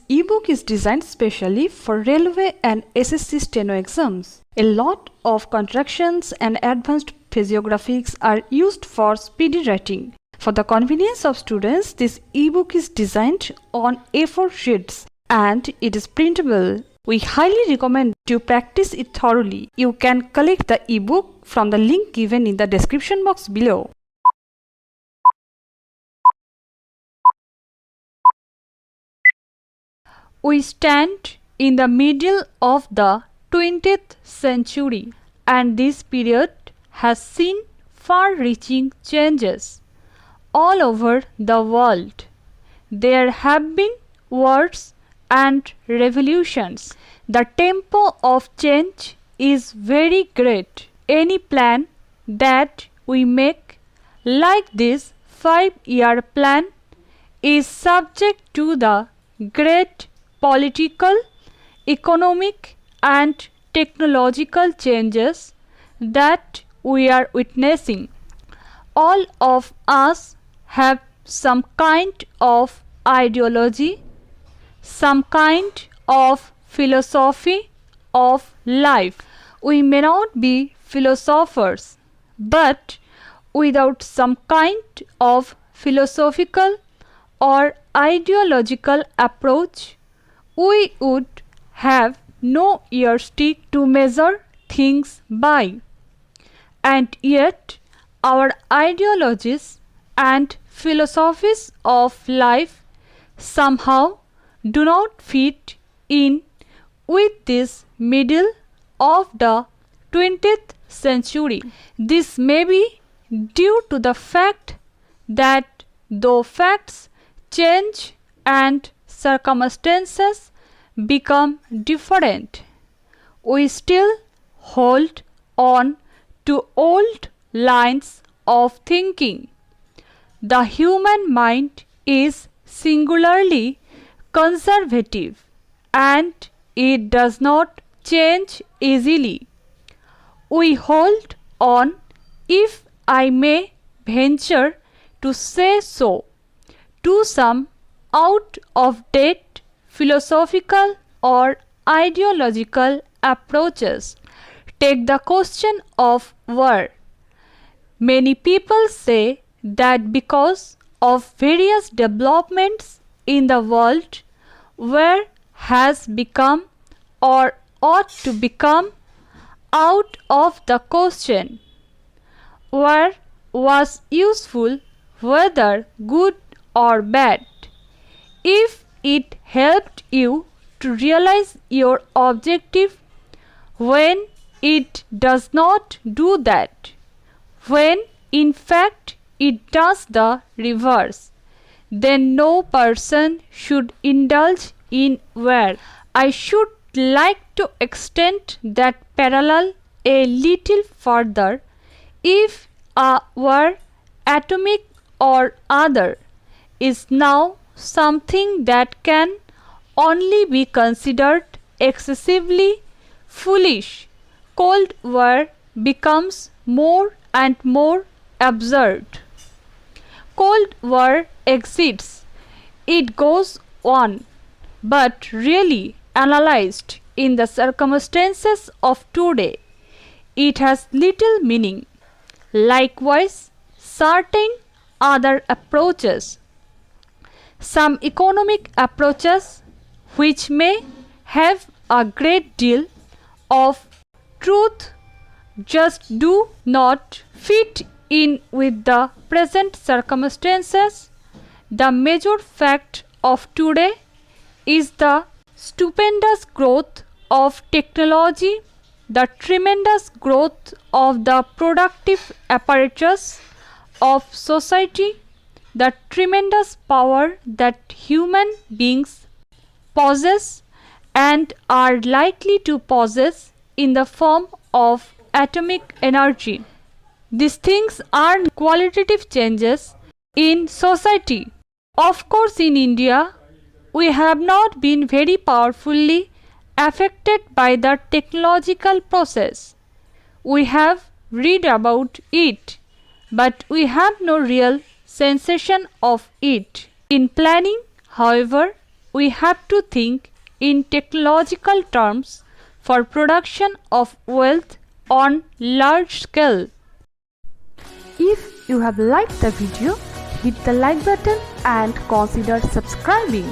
ebook is designed specially for railway and SSC Steno exams. A lot of contractions and advanced physiographics are used for speedy writing. For the convenience of students, this ebook is designed on A4 sheets and it is printable. We highly recommend you practice it thoroughly. You can collect the ebook from the link given in the description box below. We stand in the middle of the 20th century, and this period has seen far-reaching changes all over the world. There have been wars and revolutions. The tempo of change is very great. Any plan that we make, like this 5-year plan, is subject to the great political, economic and technological changes that we are witnessing. All of us have some kind of ideology, some kind of philosophy of life. We may not be philosophers, but without some kind of philosophical or ideological approach, we would have no yardstick to measure things by. And yet, our ideologies and philosophies of life somehow do not fit in with this middle of the 20th century. This may be due to the fact that though facts change and circumstances become different, we still hold on to old lines of thinking. The human mind is singularly conservative and it does not change easily. We hold on, if I may venture to say so, to some out-of-date philosophical or ideological approaches. Take the question of war. Many people say that because of various developments in the world, war has become or ought to become out of the question. War was useful whether good or bad. If it helped you to realize your objective, when it does not do that, when in fact it does the reverse, then no person should indulge in war. I should like to extend that parallel a little further. If a war, atomic or other, is now something that can only be considered excessively foolish, Cold War becomes more and more absurd. Cold War exists, it goes on, but really analyzed in the circumstances of today, it has little meaning. Likewise, certain other approaches, some economic approaches which may have a great deal of truth, just do not fit in with the present circumstances. The major fact of today is the stupendous growth of technology, the tremendous growth of the productive apparatus of society, the tremendous power that human beings possess and are likely to possess in the form of atomic energy. These things are qualitative changes in society. Of course, in India, we have not been very powerfully affected by the technological process. We have read about it, but we have no real sensation of it. In planning, however, we have to think in technological terms for production of wealth on large scale. If you have liked the video, hit the like button and consider subscribing.